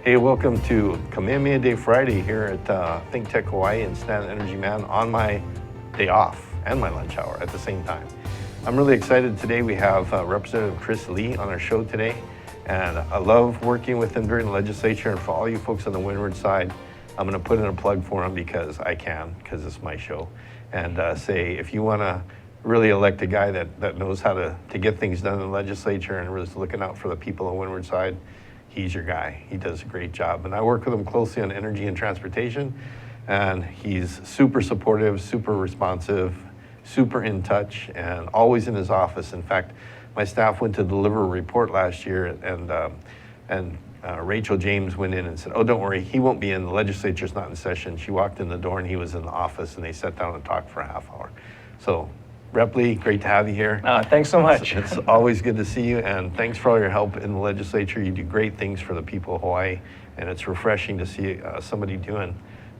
Hey, welcome to Kamehameha Day Friday here at Think Tech Hawaii and Stan Energy Man on my day off and my lunch hour at the same time. I'm really excited today. We have Representative Chris Lee on our show today, and I love working with him during the legislature. And for all you folks on the windward side, I'm going to put in a plug for him because I can, because it's my show, and say if you want to really elect a guy that knows how to get things done in the legislature and really looking out for the people on the windward side, he's your guy. He does a great job. And I work with him closely on energy and transportation, and he's super supportive, super responsive, super in touch, and always in his office. In fact, my staff went to deliver a report last year, and Rachel James went in and said, "Oh, don't worry, he won't be in. The legislature's not in session." She walked in the door and he was in the office, and they sat down and talked for a half hour. So Rep Lee, great to have you here. Thanks so much. It's always good to see you, and thanks for all your help in the legislature. You do great things for the people of Hawaii, and it's refreshing to see somebody doing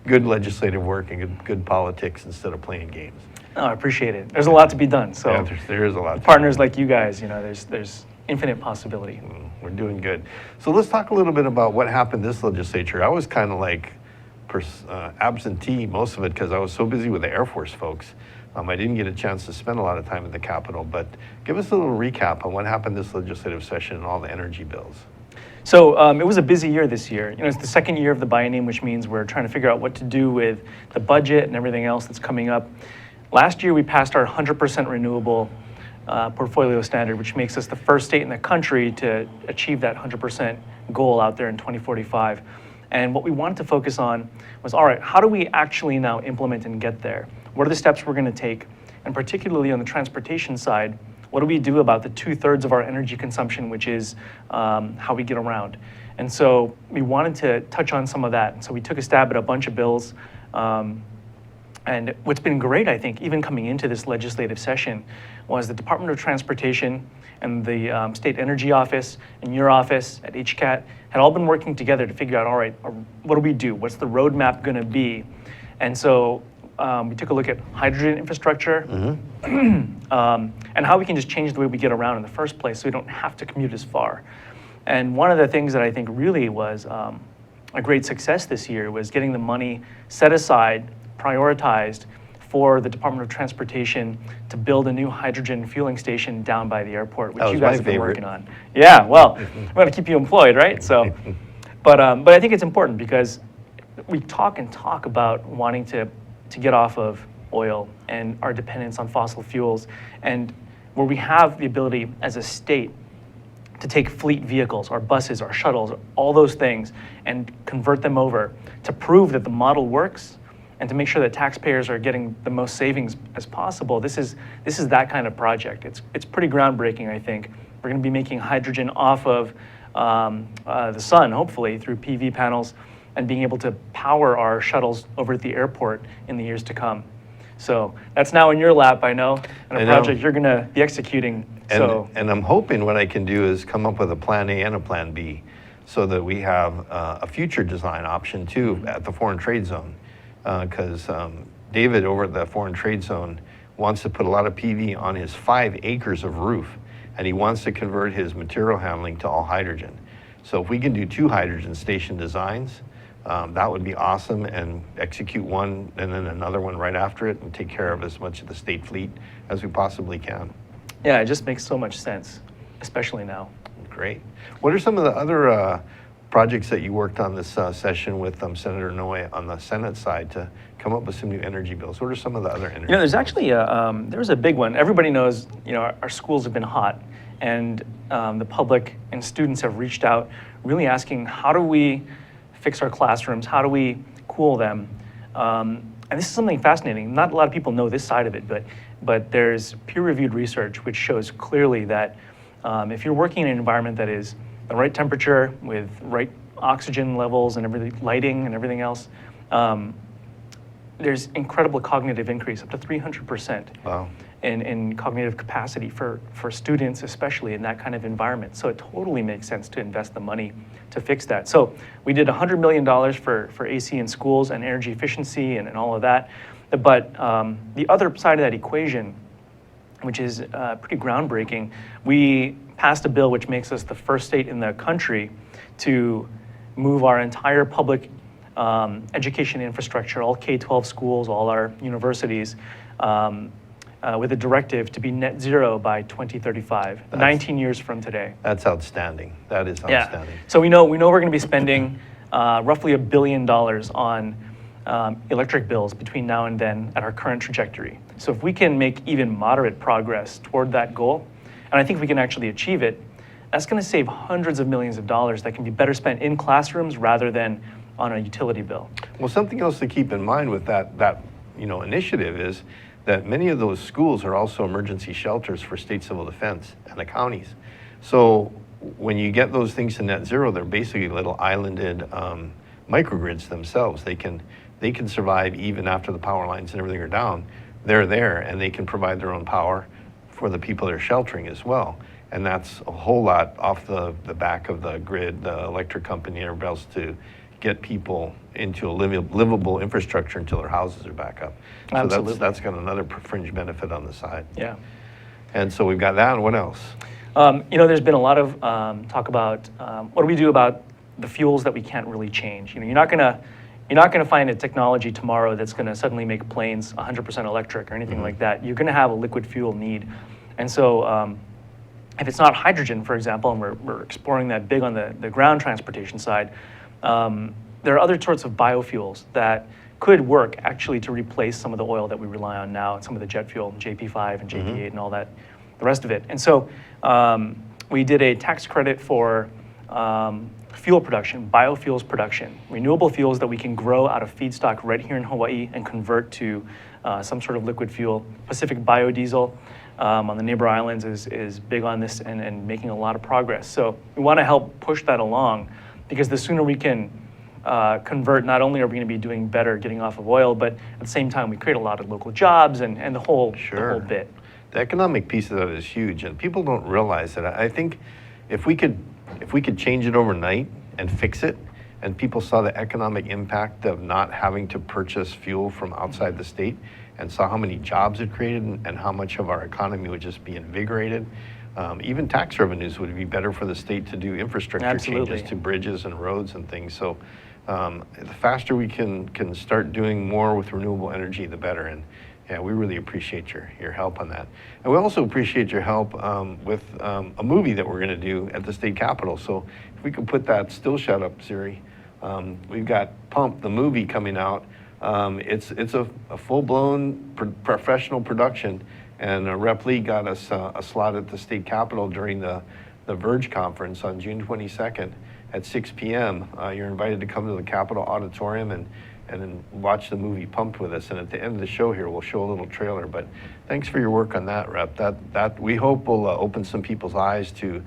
good legislative work and good politics instead of playing games. Oh, I appreciate it. There's a lot to be done. So yeah, there is a lot. Partners like you guys, there's infinite possibility. We're doing good. So let's talk a little bit about what happened this legislature. I was kind of like absentee most of it because I was so busy with the Air Force folks. I didn't get a chance to spend a lot of time at the Capitol, but give us a little recap on what happened this legislative session and all the energy bills. So it was a busy year this year. It's the second year of the biennium, which means we're trying to figure out what to do with the budget and everything else that's coming up. Last year, we passed our 100% renewable portfolio standard, which makes us the first state in the country to achieve that 100% goal out there in 2045. And what we wanted to focus on was, all right, how do we actually now implement and get there? What are the steps we're going to take? And particularly on the transportation side, what do we do about the 2/3 of our energy consumption, which is how we get around? And so we wanted to touch on some of that. So we took a stab at a bunch of bills. And what's been great, I think, even coming into this legislative session, was the Department of Transportation and the State Energy Office and your office at HCAT had all been working together to figure out, all right, what do we do? What's the roadmap going to be? And so we took a look at hydrogen infrastructure and how we can just change the way we get around in the first place so we don't have to commute as far. And one of the things that I think really was a great success this year was getting the money set aside, prioritized for the Department of Transportation to build a new hydrogen fueling station down by the airport, which you guys have been working on. Yeah, well, I'm going to keep you employed, right? So, but I think it's important because we talk about wanting to get off of oil and our dependence on fossil fuels, and where we have the ability as a state to take fleet vehicles, our buses, our shuttles, all those things, and convert them over to prove that the model works and to make sure that taxpayers are getting the most savings as possible. This is that kind of project. It's pretty groundbreaking, I think. We're going to be making hydrogen off of the sun, hopefully, through PV panels, and being able to power our shuttles over at the airport in the years to come. So that's now in your lap, I know, and a project you're going to be executing. And I'm hoping what I can do is come up with a plan A and a plan B so that we have a future design option too at the foreign trade zone. Because David over at the foreign trade zone wants to put a lot of PV on his 5 acres of roof, and he wants to convert his material handling to all hydrogen. So if we can do 2 hydrogen station designs, that would be awesome, and execute one and then another one right after it and take care of as much of the state fleet as we possibly can. Yeah, it just makes so much sense, especially now. Great. What are some of the other projects that you worked on this session with Senator Noe on the Senate side to come up with some new energy bills? What are some of the other energy there's bills? actually there was a big one. Everybody knows, our schools have been hot, and the public and students have reached out really asking, how do we fix our classrooms? How do we cool them? And this is something fascinating. Not a lot of people know this side of it, but there's peer-reviewed research which shows clearly that if you're working in an environment that is the right temperature with right oxygen levels and everything, lighting and everything else, there's incredible cognitive increase, up to 300%. Wow. In cognitive capacity for students, especially in that kind of environment. So it totally makes sense to invest the money to fix that. So we did $100 million for AC in schools and energy efficiency and all of that. But the other side of that equation, which is pretty groundbreaking, we passed a bill which makes us the first state in the country to move our entire public education infrastructure, all K-12 schools, all our universities, with a directive to be net zero by 2035, 19 years from today. That's outstanding. That is outstanding. So we know we're going to be spending roughly $1 billion on electric bills between now and then at our current trajectory. So if we can make even moderate progress toward that goal, and I think we can actually achieve it, that's going to save hundreds of millions of dollars that can be better spent in classrooms rather than on a utility bill. Well, something else to keep in mind with that initiative is that many of those schools are also emergency shelters for state civil defense and the counties. So when you get those things to net zero, they're basically little islanded microgrids themselves. They can survive even after the power lines and everything are down. They're there and they can provide their own power for the people they're sheltering as well. And that's a whole lot off the back of the grid, the electric company, and everybody else to get people into a livable infrastructure until their houses are back up. So Absolutely. that's got another fringe benefit on the side. Yeah. And so we've got that, and what else? There's been a lot of talk about what do we do about the fuels that we can't really change. You're not gonna find a technology tomorrow that's gonna suddenly make planes 100% electric or anything like that. You're gonna have a liquid fuel need, and so if it's not hydrogen, for example, and we're exploring that big on the ground transportation side, there are other sorts of biofuels that could work actually to replace some of the oil that we rely on now, and some of the jet fuel, JP5 and JP8 and all that, the rest of it. And so we did a tax credit for fuel production, biofuels production, renewable fuels that we can grow out of feedstock right here in Hawaii and convert to some sort of liquid fuel. Pacific Biodiesel on the neighbor islands is big on this and making a lot of progress. So we want to help push that along, because the sooner we can convert, not only are we going to be doing better getting off of oil, but at the same time we create a lot of local jobs and the whole bit. The economic piece of that is huge, and people don't realize that. I think if we could change it overnight and fix it, and people saw the economic impact of not having to purchase fuel from outside the state, and saw how many jobs it created and how much of our economy would just be invigorated, even tax revenues would be better for the state to do infrastructure changes to bridges and roads and things. So the faster we can start doing more with renewable energy, the better. And yeah, we really appreciate your help on that. And we also appreciate your help with a movie that we're going to do at the state capitol. So if we could put that still shot up, Siri. We've got Pump, the movie, coming out. It's a full-blown professional production, and Rep Lee got us a slot at the state capitol during the Verge conference on June 22nd at 6 p.m. You're invited to come to the Capitol Auditorium and then watch the movie Pumped with us. And at the end of the show here, we'll show a little trailer. But thanks for your work on that, Rep. That we hope will open some people's eyes to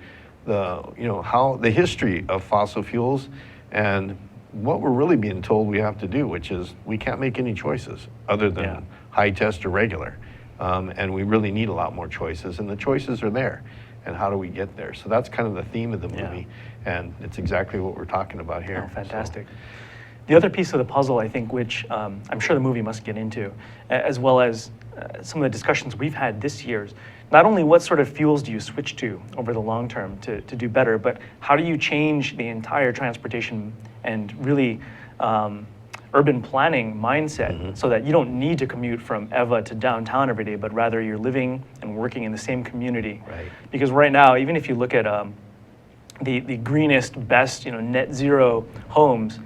how the history of fossil fuels and what we're really being told we have to do, which is we can't make any choices other than high test or regular. And we really need a lot more choices, and the choices are there. And how do we get there? So that's kind of the theme of the movie, and it's exactly what we're talking about here. Oh, fantastic. So. The other piece of the puzzle, I think, which I'm sure the movie must get into, as well as some of the discussions we've had this year, is not only what sort of fuels do you switch to over the long term to do better, but how do you change the entire transportation and really urban planning mindset so that you don't need to commute from Eva to downtown every day, but rather you're living and working in the same community. Right. Because right now, even if you look at the greenest, best, net zero homes,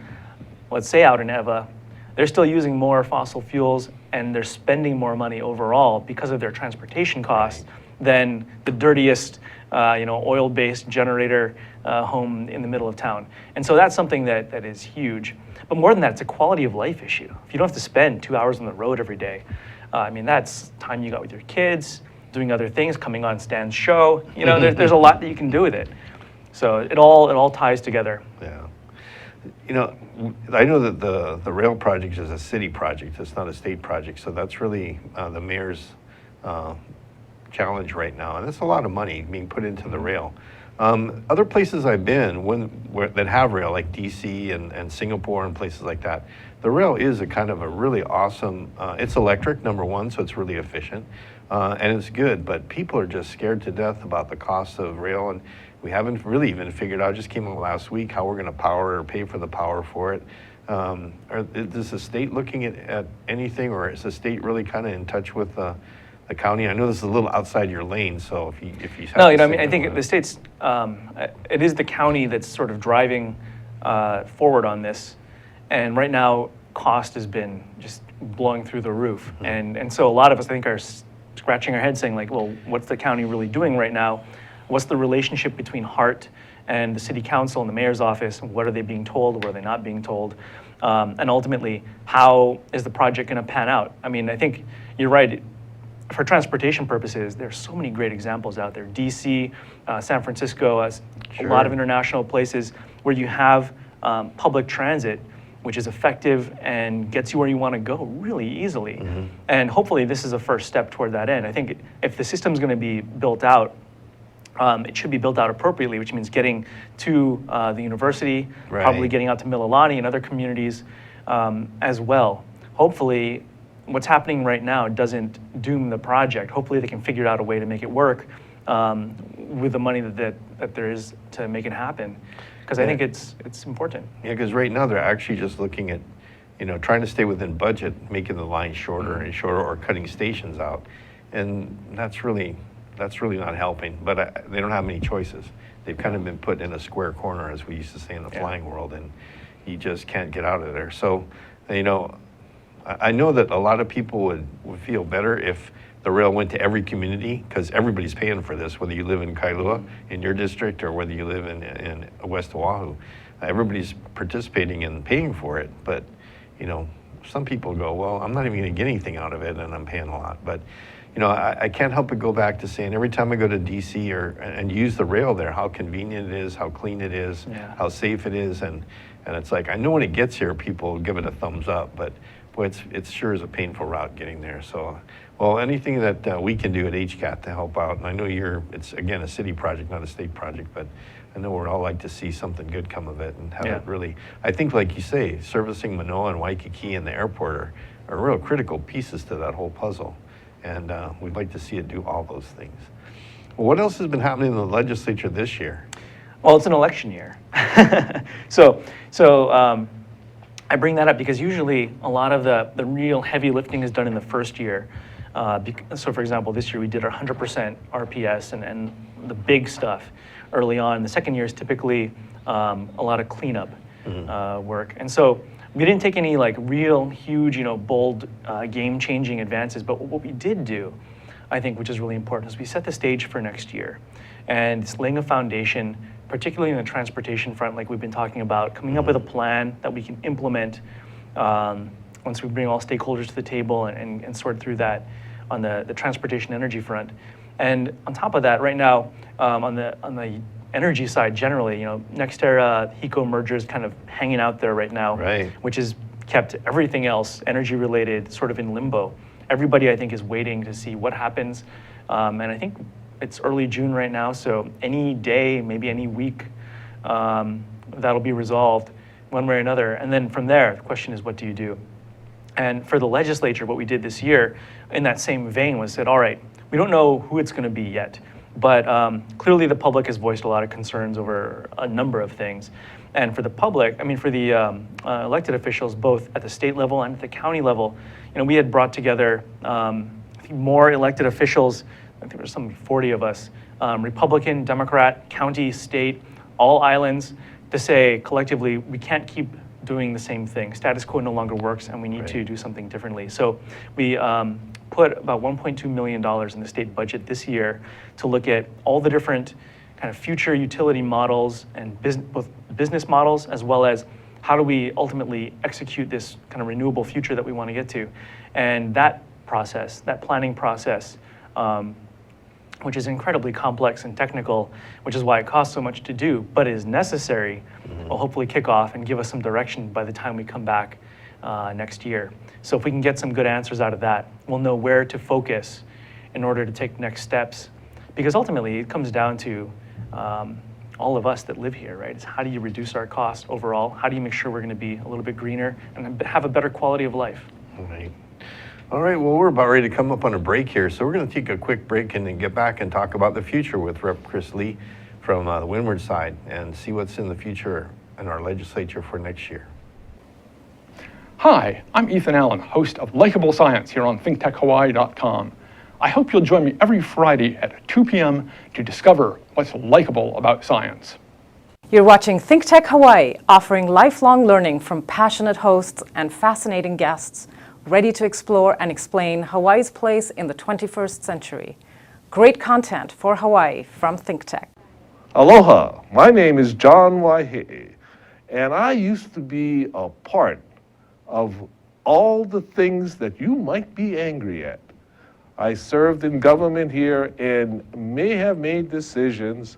let's say out in Eva, they're still using more fossil fuels and they're spending more money overall because of their transportation costs than the dirtiest, oil-based generator home in the middle of town. And so that's something that is huge. But more than that, it's a quality of life issue. If you don't have to spend 2 hours on the road every day, that's time you got with your kids, doing other things, coming on Stan's show. There's a lot that you can do with it. So it all ties together. Yeah. I know that the rail project is a city project. It's not a state project. So that's really the mayor's challenge right now. And it's a lot of money being put into the rail. Other places I've been that have rail, like DC and Singapore and places like that, the rail is a kind of a really awesome, it's electric, number one, so it's really efficient, and it's good, but people are just scared to death about the cost of rail, and we haven't really even figured out, just came out last week, how we're gonna power or pay for the power for it. Is the state looking at anything, or is the state really kind of in touch with the county? I know this is a little outside your lane, so if you have No, to I say mean, I think the state's, it is the county that's sort of driving forward on this. And right now, cost has been just blowing through the roof. And so a lot of us, I think, are scratching our heads saying, like, well, what's the county really doing right now? What's the relationship between HART and the city council and the mayor's office? What are they being told? What are they not being told? And ultimately, how is the project going to pan out? I mean, I think you're right. For transportation purposes, there's so many great examples out there. DC, San Francisco, a lot of international places where you have public transit, which is effective and gets you where you want to go really easily. And hopefully this is a first step toward that end. I think if the system's going to be built out, it should be built out appropriately, which means getting to the university, probably getting out to Mililani and other communities as well. Hopefully, what's happening right now doesn't doom the project. Hopefully they can figure out a way to make it work with the money that there is to make it happen. Because I think it's important. Yeah, because right now they're actually just looking at, trying to stay within budget, making the line shorter and shorter, or cutting stations out, and that's really not helping. But they don't have many choices. They've kind of been put in a square corner, as we used to say in the flying world, and you just can't get out of there. So, I know that a lot of people would feel better if the rail went to every community, because everybody's paying for this, whether you live in Kailua, in your district, or whether you live in West Oahu. Everybody's participating and paying for it, but some people go, well, I'm not even going to get anything out of it, and I'm paying a lot. But I can't help but go back to saying, every time I go to DC and use the rail there, how convenient it is, how clean it is, how safe it is, and it's like, I know when it gets here, people give it a thumbs up, but boy, it sure is a painful route getting there. So, well, anything that we can do at HCAT to help out, and I know it's again a city project, not a state project, but I know we'd all like to see something good come of it and have it really, I think, like you say, servicing Manoa and Waikiki and the airport are real critical pieces to that whole puzzle. And we'd like to see it do all those things. Well, what else has been happening in the legislature this year? Well, it's an election year. So I bring that up because usually a lot of the real heavy lifting is done in the first year. So for example, this year we did our 100% RPS and the big stuff early on. The second year is typically a lot of cleanup work. And so we didn't take any like real huge, bold, game-changing advances, but what we did do, I think, which is really important, is we set the stage for next year. And it's laying a foundation, particularly in the transportation front, like we've been talking about, coming up with a plan that we can implement once we bring all stakeholders to the table and sort through that on the transportation energy front. And on top of that, right now, on the energy side generally, NextEra, HECO merger is kind of hanging out there right now, which has kept everything else energy related sort of in limbo. Everybody, I think, is waiting to see what happens. And I think it's early June right now, so any day, maybe any week, that'll be resolved one way or another. And then from there, the question is, what do you do? And for the legislature, what we did this year, in that same vein, was said, all right, we don't know who it's going to be yet, but clearly the public has voiced a lot of concerns over a number of things. And for the public, for the elected officials, both at the state level and at the county level, we had brought together I think more elected officials. I think there's some 40 of us, Republican, Democrat, county, state, all islands, to say collectively, we can't keep doing the same thing. Status quo no longer works, and we need to do something differently. So we put about $1.2 million in the state budget this year to look at all the different kind of future utility models and both business models, as well as how do we ultimately execute this kind of renewable future that we want to get to. And that process, that planning process, which is incredibly complex and technical, which is why it costs so much to do, but is necessary, will hopefully kick off and give us some direction by the time we come back next year. So if we can get some good answers out of that, we'll know where to focus in order to take next steps. Because ultimately, it comes down to all of us that live here, right? Is how do you reduce our costs overall? How do you make sure we're going to be a little bit greener and have a better quality of life? Right. All right, well, we're about ready to come up on a break here, so we're going to take a quick break and then get back and talk about the future with Rep. Chris Lee from the Windward side and see what's in the future in our legislature for next year. Hi, I'm Ethan Allen, host of Likeable Science here on ThinkTechHawaii.com. I hope you'll join me every Friday at 2 p.m. to discover what's likable about science. You're watching Think Tech Hawaii, offering lifelong learning from passionate hosts and fascinating guests, ready to explore and explain Hawaii's place in the 21st century. Great content for Hawaii from Think Tech. Aloha, my name is John Waihee, and I used to be a part of all the things that you might be angry at. I served in government here and may have made decisions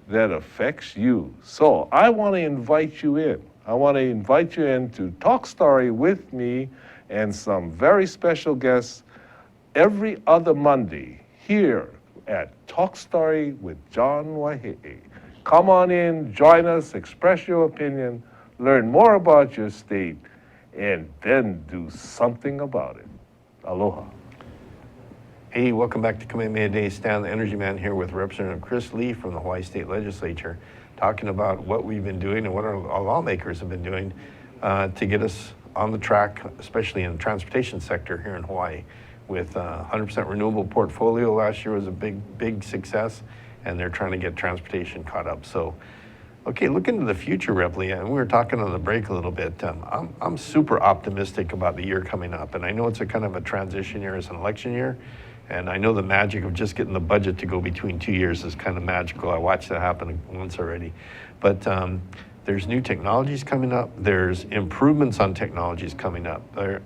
that affects you. So I want to invite you in. I want to invite you in to Talk Story with me and some very special guests every other Monday here at Talk Story with John Waihee. Come on in, join us, express your opinion, learn more about your state, and then do something about it. Aloha. Hey, welcome back to Kamehameha Day. Stan, the Energy Man, here with Representative Chris Lee from the Hawaii State Legislature, talking about what we've been doing and what our lawmakers have been doing to get us on the track, especially in the transportation sector here in Hawaii. With 100% renewable portfolio last year was a big success, and they're trying to get transportation caught up. So, okay, looking to the future, Rep. Lee, and we were talking on the break a little bit. I'm super optimistic about the year coming up, and I know it's a kind of a transition year, it's an election year. And I know the magic of just getting the budget to go between 2 years is kind of magical. I watched that happen once already. But there's new technologies coming up. There's improvements on technologies coming up.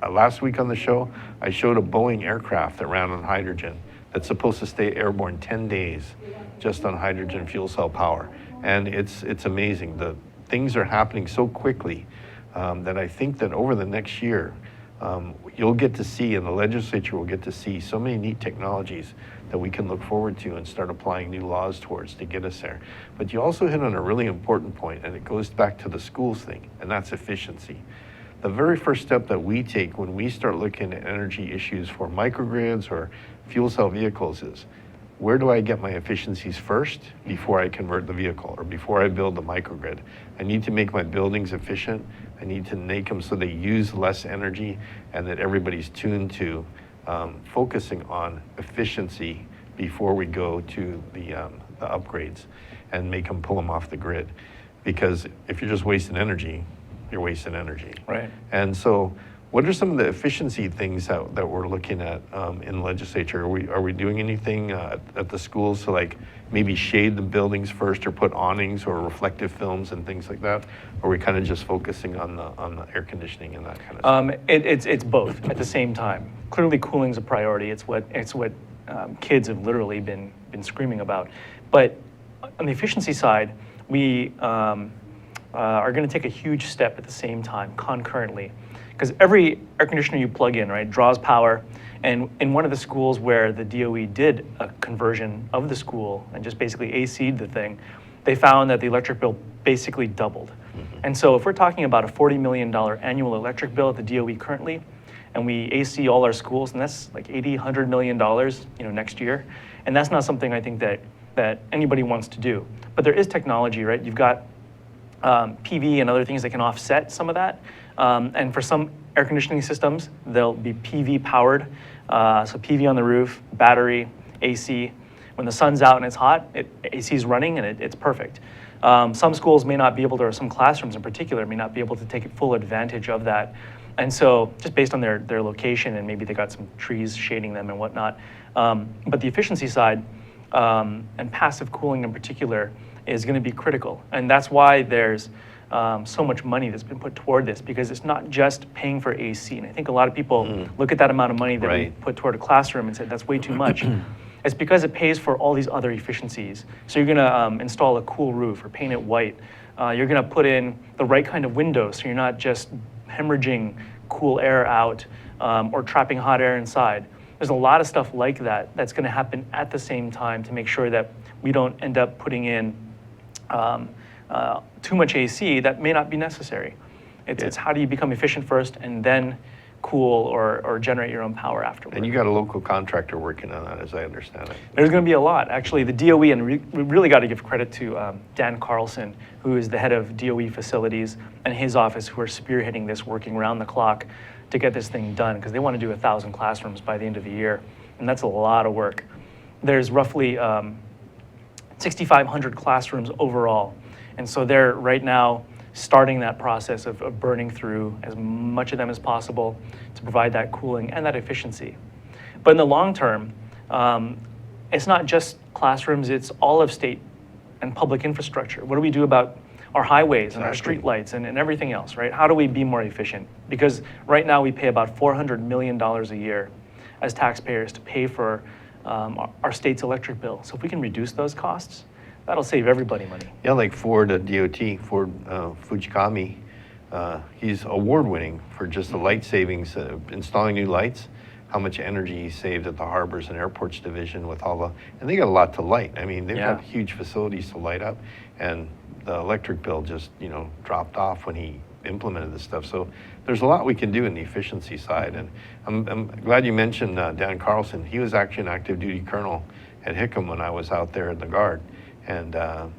Last week on the show, I showed a Boeing aircraft that ran on hydrogen that's supposed to stay airborne 10 days just on hydrogen fuel cell power. And it's amazing. The things are happening so quickly that I think that over the next year, you'll get to see, and the legislature will get to see so many neat technologies that we can look forward to and start applying new laws towards to get us there. But you also hit on a really important point, and it goes back to the schools thing, and that's efficiency. The very first step that we take when we start looking at energy issues for microgrids or fuel cell vehicles is, where do I get my efficiencies first before I convert the vehicle or before I build the microgrid? I need to make my buildings efficient. I need to make them so they use less energy and that everybody's tuned to focusing on efficiency before we go to the upgrades and make them pull them off the grid. Because if you're just wasting energy, you're wasting energy. Right. And so what are some of the efficiency things that we're looking at in the legislature? Are we doing anything at the schools to like maybe shade the buildings first or put awnings or reflective films and things like that? Or are we kind of just focusing on the air conditioning and that kind of stuff? It's both at the same time. Clearly cooling's a priority. It's what kids have literally been screaming about. But on the efficiency side, we are going to take a huge step at the same time, concurrently. Because every air conditioner you plug in, right, draws power. And in one of the schools where the DOE did a conversion of the school and just basically AC'd the thing, they found that the electric bill basically doubled. Mm-hmm. And so if we're talking about a $40 million annual electric bill at the DOE currently, and we AC all our schools, and that's like $100 million, next year. And that's not something I think that anybody wants to do. But there is technology, right? You've got PV and other things that can offset some of that. And for some air conditioning systems, they'll be PV powered. So PV on the roof, battery, AC. When the sun's out and it's hot, AC is running and it's perfect. Some schools may not be able to, or some classrooms in particular, may not be able to take full advantage of that. And so just based on their location, and maybe they got some trees shading them and whatnot. But the efficiency side, and passive cooling in particular, is going to be critical. And that's why there's so much money that's been put toward this, because it's not just paying for AC. And I think a lot of people look at that amount of money that we put toward a classroom and say, that's way too much. It's because it pays for all these other efficiencies. So you're going to install a cool roof or paint it white. You're going to put in the right kind of windows so you're not just hemorrhaging cool air out or trapping hot air inside. There's a lot of stuff like that that's going to happen at the same time to make sure that we don't end up putting in too much AC, that may not be necessary. It's how do you become efficient first and then cool or generate your own power afterwards. And you got a local contractor working on that, as I understand it. There's going to be a lot. Actually, the DOE, and we really got to give credit to Dan Carlson, who is the head of DOE facilities, and his office, who are spearheading this, working around the clock to get this thing done, because they want to do 1,000 classrooms by the end of the year, and that's a lot of work. There's roughly 6,500 classrooms overall, and so they're right now starting that process of burning through as much of them as possible to provide that cooling and that efficiency. But in the long term, it's not just classrooms, it's all of state and public infrastructure. What do we do about our highways and our street lights and everything else, right? How do we be more efficient? Because right now we pay about $400 million a year as taxpayers to pay for our state's electric bill. So if we can reduce those costs, that'll save everybody money. Yeah, like Ford DOT, Ford Fujikami, he's award-winning for just the light savings, installing new lights, how much energy he saved at the harbors and airports division with all the, and they got a lot to light. I mean, they've got huge facilities to light up, and the electric bill just, dropped off when he implemented this stuff. So there's a lot we can do in the efficiency side. And I'm glad you mentioned Dan Carlson. He was actually an active duty colonel at Hickam when I was out there in the Guard. And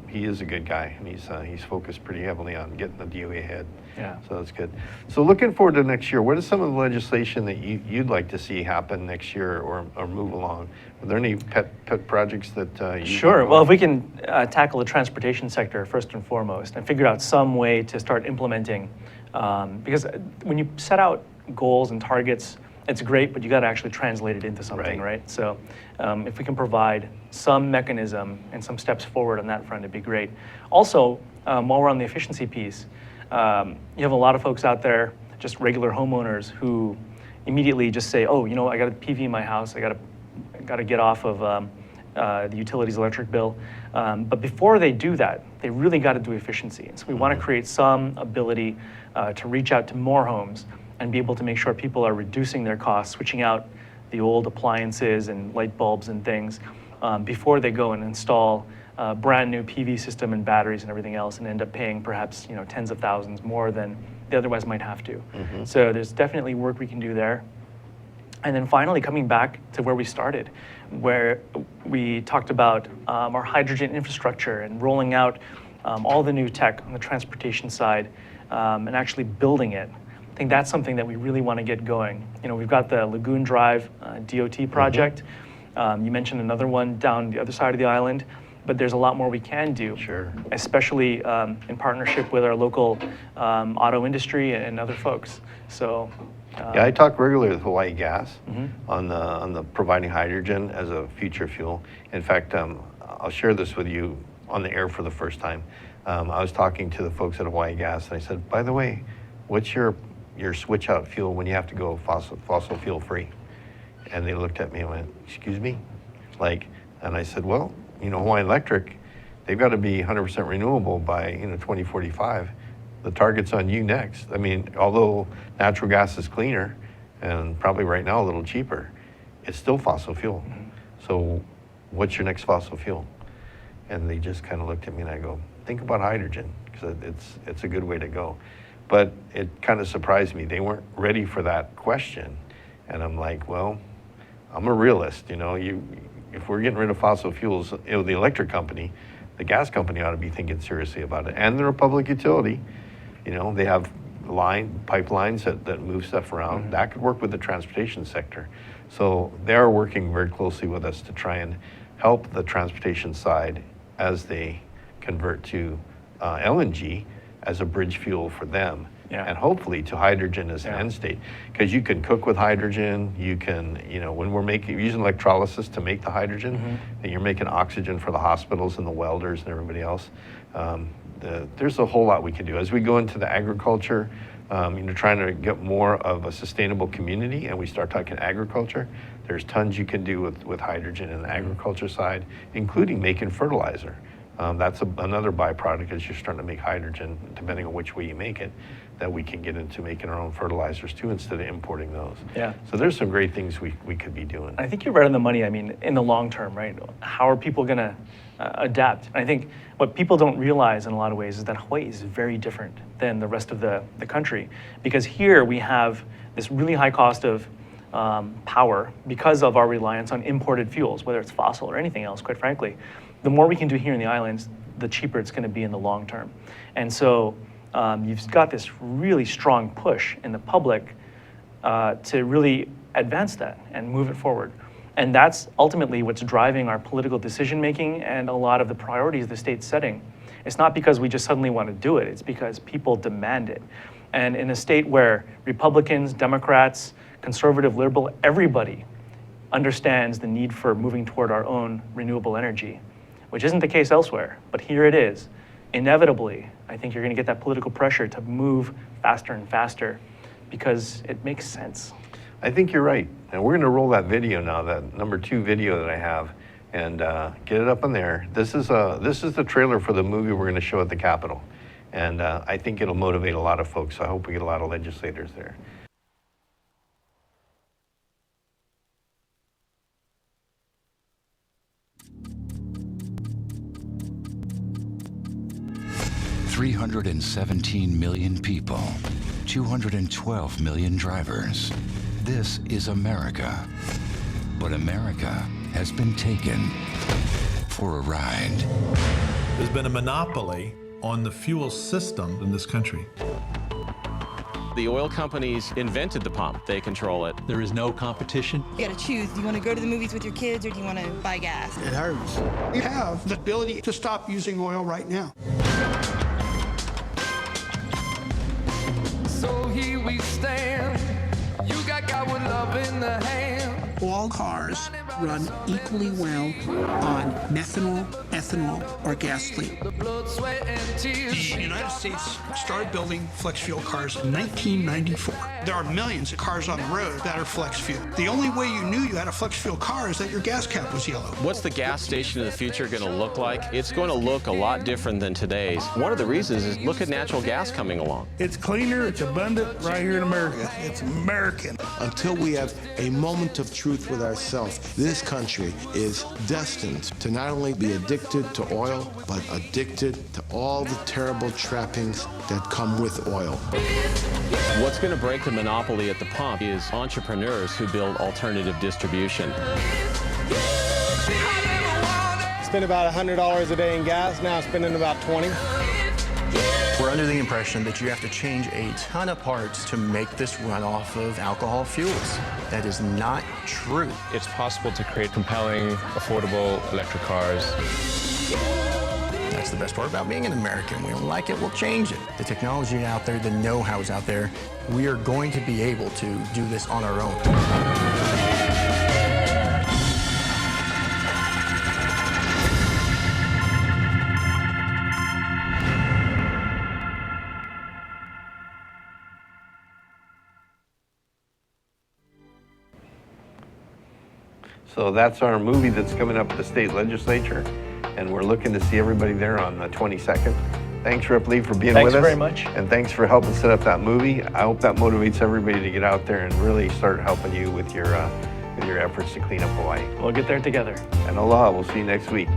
he is a good guy, and he's focused pretty heavily on getting the DOE ahead. Yeah. So that's good. So looking forward to next year, what is some of the legislation that you'd like to see happen next year or move along? Are there any pet projects that you? Sure. Well, if we can tackle the transportation sector first and foremost and figure out some way to start implementing, because when you set out goals and targets, it's great, but you got to actually translate it into something, right? So if we can provide some mechanism and some steps forward on that front, it'd be great. Also, while we're on the efficiency piece, you have a lot of folks out there, just regular homeowners, who immediately just say, oh, I got a PV in my house, I got to get off of the utilities electric bill. But before they do that, they really got to do efficiency. And so we want to create some ability to reach out to more homes and be able to make sure people are reducing their costs, switching out the old appliances and light bulbs and things before they go and install a brand new PV system and batteries and everything else, and end up paying perhaps tens of thousands more than they otherwise might have to. So there's definitely work we can do there. And then finally, coming back to where we started, where we talked about our hydrogen infrastructure and rolling out all the new tech on the transportation side and actually building it. I think that's something that we really want to get going. We've got the Lagoon Drive DOT project. You mentioned another one down the other side of the island, but there's a lot more we can do. Sure. Especially in partnership with our local auto industry and other folks. So. Yeah, I talk regularly with Hawaii Gas on the providing hydrogen as a future fuel. In fact, I'll share this with you on the air for the first time. I was talking to the folks at Hawaii Gas, and I said, by the way, what's your switch out fuel when you have to go fossil fuel free? And they looked at me and went, excuse me? And I said, well, Hawaii Electric, they've got to be 100% renewable by 2045. The target's on you next. I mean, although natural gas is cleaner and probably right now a little cheaper, it's still fossil fuel. So what's your next fossil fuel? And they just kind of looked at me and I go, think about hydrogen, because it's a good way to go. But it kind of surprised me. They weren't ready for that question. And I'm like, well, I'm a realist. If we're getting rid of fossil fuels, the electric company, the gas company ought to be thinking seriously about it. And they're a public utility. They have pipelines that move stuff around. That could work with the transportation sector. So they're working very closely with us to try and help the transportation side as they convert to LNG as a bridge fuel for them, and hopefully to hydrogen as an end state. Because you can cook with hydrogen, you can, when we're using electrolysis to make the hydrogen, and you're making oxygen for the hospitals and the welders and everybody else. There's a whole lot we can do. As we go into the agriculture, trying to get more of a sustainable community, and we start talking agriculture, there's tons you can do with hydrogen in the agriculture side, including making fertilizer. That's another byproduct as you're starting to make hydrogen, depending on which way you make it, that we can get into making our own fertilizers too instead of importing those. Yeah. So there's some great things we could be doing. I think you're right on the money. I mean, in the long term, right? How are people going to adapt? And I think what people don't realize in a lot of ways is that Hawaii is very different than the rest of the country, because here we have this really high cost of power because of our reliance on imported fuels, whether it's fossil or anything else, quite frankly. The more we can do here in the islands, the cheaper it's going to be in the long term. And so you've got this really strong push in the public to really advance that and move it forward. And that's ultimately what's driving our political decision making and a lot of the priorities the state's setting. It's not because we just suddenly want to do it, it's because people demand it. And in a state where Republicans, Democrats, conservative, liberal, everybody understands the need for moving toward our own renewable energy, which isn't the case elsewhere, but here it is. Inevitably, I think you're going to get that political pressure to move faster and faster because it makes sense. I think you're right. And we're going to roll that video now, that #2 video that I have, and get it up on there. This is the trailer for the movie we're going to show at the Capitol. And I think it'll motivate a lot of folks. I hope we get a lot of legislators there. $317 million people, 212 million drivers. This is America. But America has been taken for a ride. There's been a monopoly on the fuel system in this country. The oil companies invented the pump. They control it. There is no competition. You gotta choose. Do you want to go to the movies with your kids or do you want to buy gas? It hurts. We have the ability to stop using oil right now. So here we stand. You got God with love in the hand. All cars run equally well on methanol, ethanol, or gasoline. The blood, sweat, and tears. The United States started building flex fuel cars in 1994. There are millions of cars on the road that are flex fuel. The only way you knew you had a flex fuel car is that your gas cap was yellow. What's the gas station of the future going to look like? It's going to look a lot different than today's. One of the reasons is look at natural gas coming along. It's cleaner, it's abundant right here in America. It's American. Until we have a moment of truth with ourselves, this country is destined to not only be addicted to oil, but addicted to all the terrible trappings that come with oil. What's going to break the monopoly at the pump is entrepreneurs who build alternative distribution. Spend about $100 a day in gas, now spending about 20. We're under the impression that you have to change a ton of parts to make this run off of alcohol fuels. That is not true. It's possible to create compelling, affordable electric cars. That's the best part about being an American. We don't like it, we'll change it. The technology out there, the know-how's out there. We are going to be able to do this on our own. So that's our movie that's coming up at the state legislature, and we're looking to see everybody there on the 22nd. Thanks, Ripley, for being with us. Thanks very much. And thanks for helping set up that movie. I hope that motivates everybody to get out there and really start helping you with your efforts to clean up Hawaii. We'll get there together. And aloha, we'll see you next week.